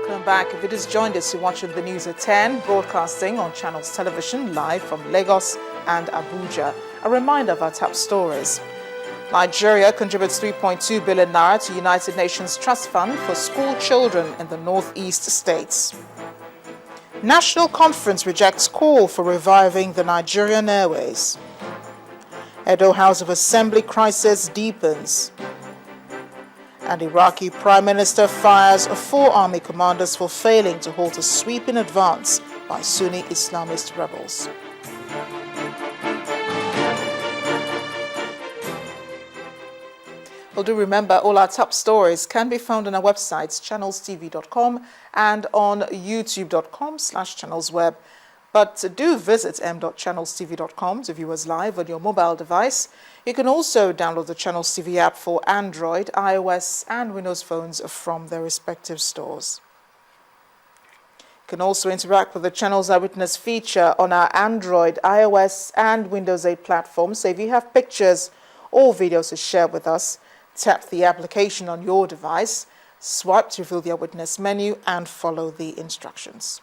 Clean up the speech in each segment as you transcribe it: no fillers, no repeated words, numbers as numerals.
Welcome back. If it has joined us, you're watching the news at 10, broadcasting on Channels Television live from Lagos and Abuja. A reminder of our top stories. Nigeria contributes 3.2 billion naira to United Nations Trust Fund for school children in the northeast states. National Conference rejects call for reviving the Nigerian Airways. Edo House of Assembly crisis deepens. And Iraqi Prime Minister fires 4 army commanders for failing to halt a sweeping advance by Sunni Islamist rebels. Well, do remember, all our top stories can be found on our websites, channelstv.com and on youtube.com/channelsweb. But do visit m.channelstv.com to view us live on your mobile device. You can also download the Channels TV app for Android, iOS and Windows phones from their respective stores. You can also interact with the Channels Eyewitness feature on our Android, iOS and Windows 8 platforms. So if you have pictures or videos to share with us, tap the application on your device, swipe to reveal the Eyewitness menu and follow the instructions.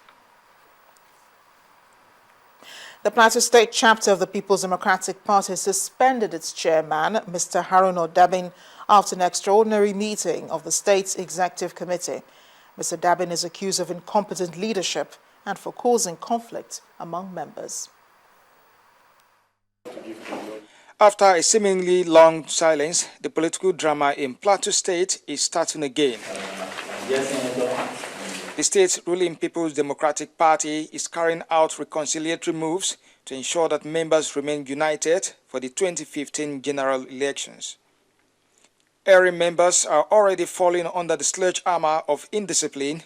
The Plateau State chapter of the People's Democratic Party suspended its chairman, Mr. Harun Odabin, after an extraordinary meeting of the state's executive committee. Mr. Dabin is accused of incompetent leadership and for causing conflict among members. After a seemingly long silence, the political drama in Plateau State is starting again. The state's ruling People's Democratic Party is carrying out reconciliatory moves to ensure that members remain united for the 2015 general elections. Erring members are already falling under the sledgehammer of indiscipline,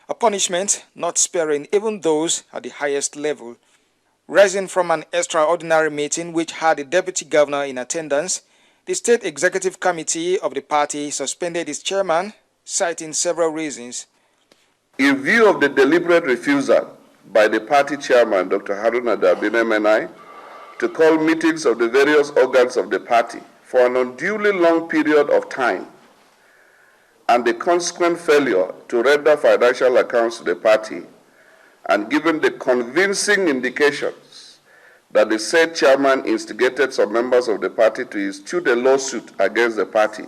a punishment not sparing even those at the highest level. Rising from an extraordinary meeting which had the deputy governor in attendance, the state executive committee of the party suspended its chairman, citing several reasons. In view of the deliberate refusal by the party chairman, Dr. Harun Odabin MNI, to call meetings of the various organs of the party for an unduly long period of time, and the consequent failure to render financial accounts to the party, and given the convincing indications that the said chairman instigated some members of the party to institute a lawsuit against the party,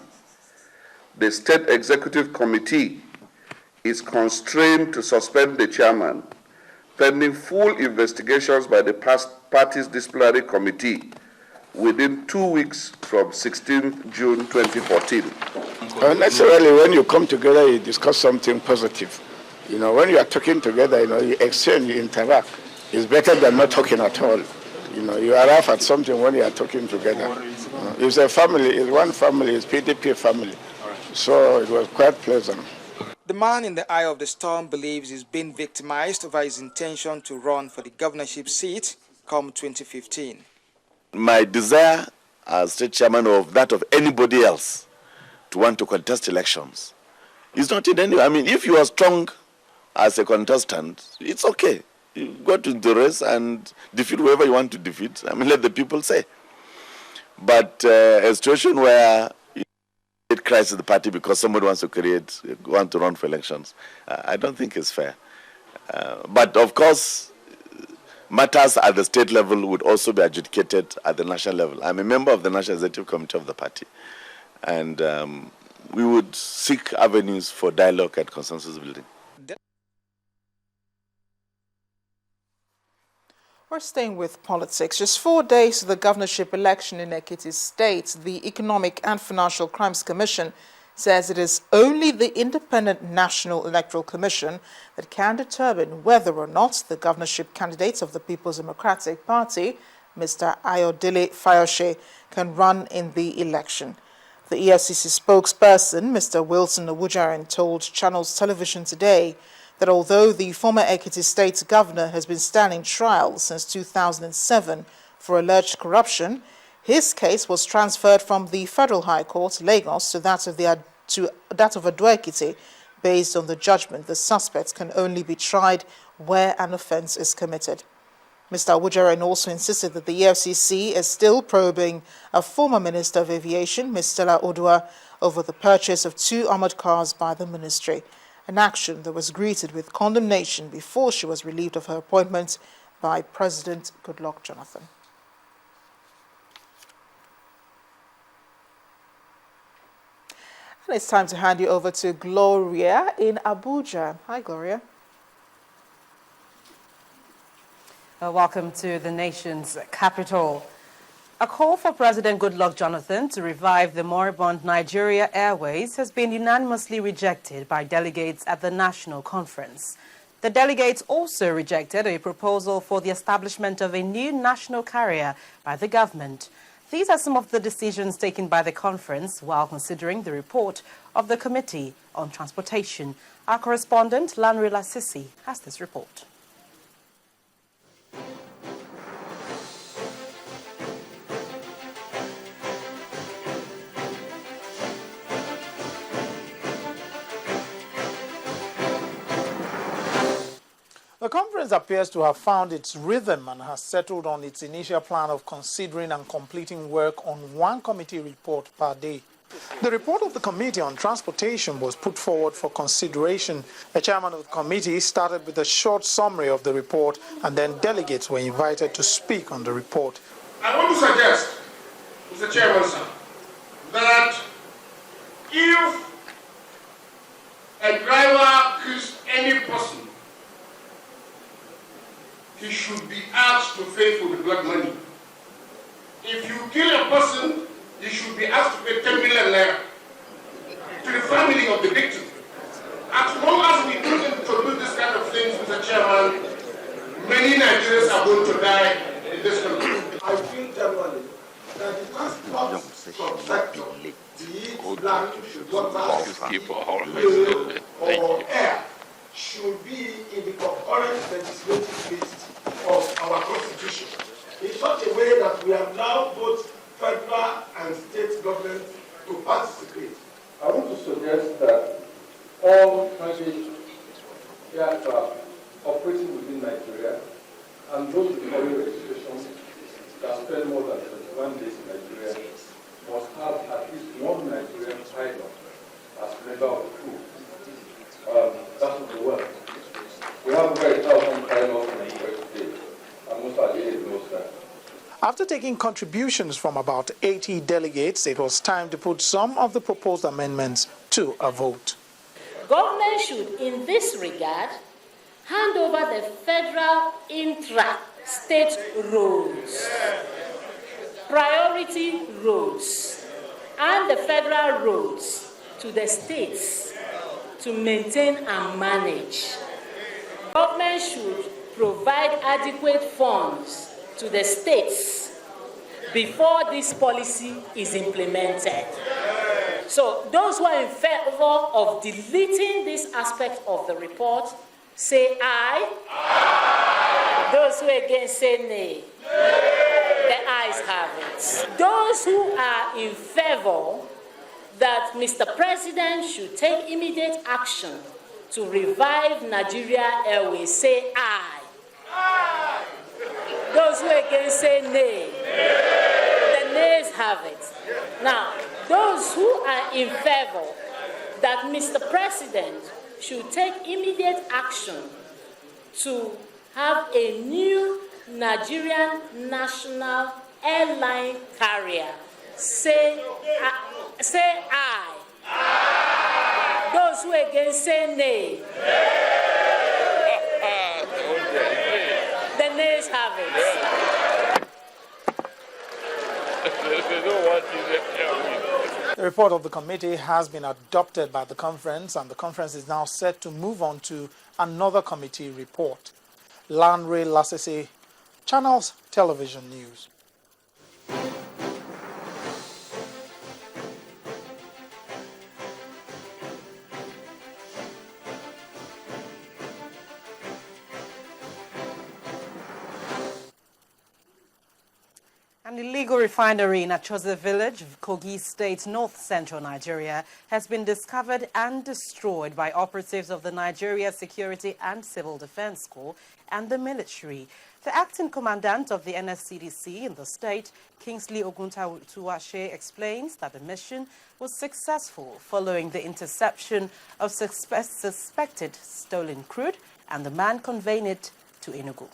the State Executive Committee is constrained to suspend the chairman pending full investigations by the party's disciplinary committee within 2 weeks from 16 June 2014. Naturally, when you come together, you discuss something positive. You know, when you are talking together, you exchange, you interact. It's better than not talking at all. You arrive at something when you are talking together. It's a family, it's one family, it's PDP family. So it was quite pleasant. The man in the eye of the storm believes he's been victimized over his intention to run for the governorship seat come 2015. My desire as state chairman of that of anybody else to want to contest elections is not in any way. I mean, if you are strong as a contestant, it's okay. You go to the race and defeat whoever you want to defeat. I mean, let the people say. But a situation where it crisis the party because somebody wants to run for elections, I don't think it's fair. But of course, matters at the state level would also be adjudicated at the national level. I'm a member of the National Executive Committee of the party, and we would seek avenues for dialogue and consensus building. We're staying with politics. Just 4 days to the governorship election in Ekiti State, the Economic and Financial Crimes Commission says it is only the Independent National Electoral Commission that can determine whether or not the governorship candidate of the People's Democratic Party, Mr. Ayodele Fayose, can run in the election. The EFCC spokesperson, Mr. Wilson Owujaren, told Channels Television today that although the former Ekiti State governor has been standing trial since 2007 for alleged corruption, his case was transferred from the Federal High Court, Lagos, to that of Ado-Ekiti, based on the judgment the suspects can only be tried where an offence is committed. Mr. Owujaren also insisted that the EFCC is still probing a former Minister of Aviation, Ms. Stella Odua, over the purchase of 2 armored cars by the ministry. an action that was greeted with condemnation before she was relieved of her appointment by President Goodluck Jonathan. And it's time to hand you over to Gloria in Abuja. Hi, Gloria. Welcome to the nation's capital. A call for President Goodluck Jonathan to revive the moribund Nigeria Airways has been unanimously rejected by delegates at the national conference. The delegates also rejected a proposal for the establishment of a new national carrier by the government. These are some of the decisions taken by the conference while considering the report of the Committee on Transportation. Our correspondent, Lanre Lasisi, has this report. The conference appears to have found its rhythm and has settled on its initial plan of considering and completing work on one committee report per day. The report of the Committee on Transportation was put forward for consideration. The chairman of the committee started with a short summary of the report, and then delegates were invited to speak on the report. I want to suggest, Mr. Chairman, sir, that if a driver kills any person, he should be asked to pay for the blood money. If you kill a person, you should be asked to pay 10 million naira to the family of the victim. As long as we don't introduce this kind of things, Mr. Chairman, many Nigerians are going to die in this country. I feel generally that the transport sector, be it land, water, or air, should be in the concurrent legislative list of our constitution in such a way that we have now both federal and state government to participate. I want to suggest that all private aircraft operating within Nigeria and those with foreign registration that spend more than 21 days in Nigeria must have at least one Nigerian pilot as member of the crew. That's what the world. We have over 1,000 pilots in Nigeria today, and most are daily knows that. After taking contributions from about 80 delegates, it was time to put some of the proposed amendments to a vote. Government should, in this regard, hand over the federal intra-state roads, priority roads, and the federal roads to the states to maintain and manage. Government should provide adequate funds to the states before this policy is implemented. So those who are in favor of deleting this aspect of the report, say aye. Aye. Those who are against say nay. The ayes have it. Those who are in favor that Mr. President should take immediate action to revive Nigeria Airways, say aye. Aye. Those who are against say nay. The nays have it. Now, those who are in favor that Mr. President should take immediate action to have a new Nigerian national airline carrier, say aye. Aye. Those who are against say nay. The nays have it. The report of the committee has been adopted by the conference, and the conference is now set to move on to another committee report. Lanre Lasisi, Channels Television News. An illegal refinery in Achoze village, Kogi State, north-central Nigeria, has been discovered and destroyed by operatives of the Nigeria Security and Civil Defense Corps and the military. The acting commandant of the NSCDC in the state, Kingsley Oguntuwashe, explains that the mission was successful following the interception of suspected stolen crude, and the man conveyed it to Enugu.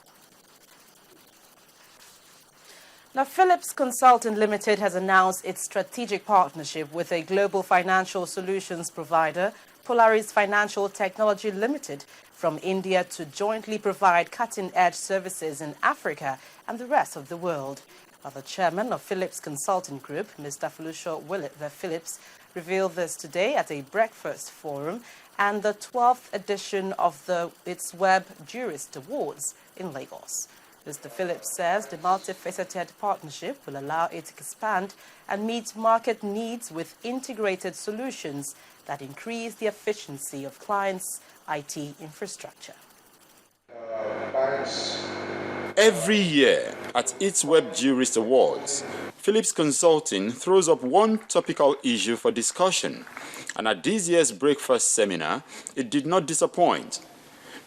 Now, Philips Consulting Limited has announced its strategic partnership with a global financial solutions provider, Polaris Financial Technology Limited, from India to jointly provide cutting-edge services in Africa and the rest of the world. While the chairman of Philips Consulting Group, Mr. Felusho Phillips, revealed this today at a breakfast forum and the 12th edition of its Web Jurist Awards in Lagos. Mr. Phillips says the multifaceted partnership will allow it to expand and meet market needs with integrated solutions that increase the efficiency of clients' IT infrastructure. Every year at its Web Jurist Awards, Philips Consulting throws up one topical issue for discussion, and at this year's breakfast seminar, it did not disappoint.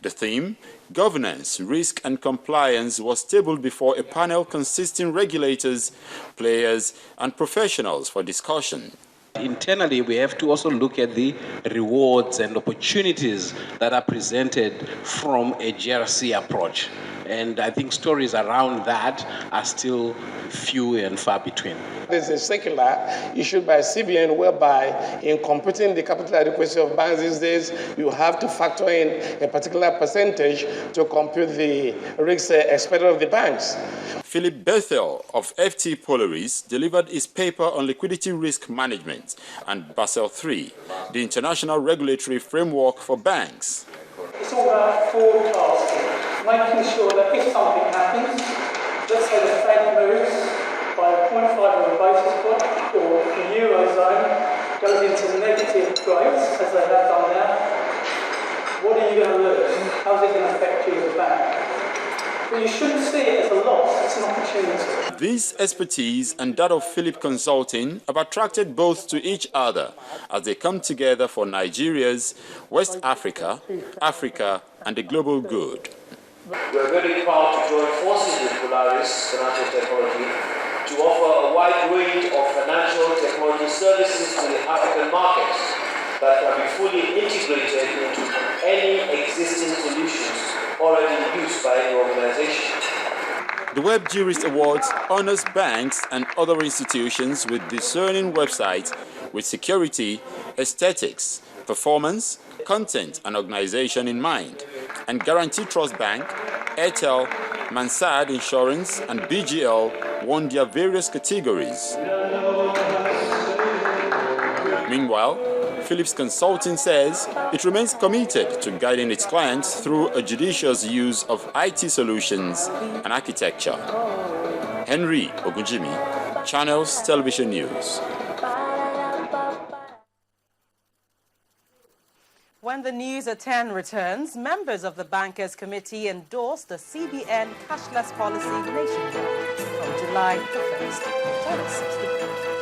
The theme, Governance, Risk and Compliance, was tabled before a panel consisting regulators, players and professionals for discussion. Internally, we have to also look at the rewards and opportunities that are presented from a GRC approach. And I think stories around that are still few and far between. There's a circular issued by CBN whereby in computing the capital adequacy of banks these days, you have to factor in a particular percentage to compute the risk expected of the banks. Philip Bethel of FT Polaris delivered his paper on liquidity risk management and Basel III, the international regulatory framework for banks. It's all about forecasting, making sure that if something happens, let's say the Fed moves by 0.5 of a basis point, or the Eurozone goes into negative growth, as they have done now, what are you going to lose? How's it going to affect you as a bank? But you shouldn't see it as a loss, it's an opportunity. This expertise and that of Philip Consulting have attracted both to each other as they come together for Nigeria's West Africa, Africa and the global good. We are very proud to join forces with Polaris Financial Technology to offer a wide range of financial technology services to the African markets that can be fully integrated into any existing solutions already used by the organization. The Web Jurist Awards honors banks and other institutions with discerning websites with security, aesthetics, performance, content and organization in mind, and Guarantee Trust Bank, Airtel, Mansard Insurance and BGL won their various categories. Meanwhile, Philips Consulting says it remains committed to guiding its clients through a judicious use of IT solutions and architecture. Henry Ogunjimi, Channels Television News. When the news at 10 returns, members of the Bankers Committee endorsed the CBN cashless policy nationwide from July the 1st. Channels TV.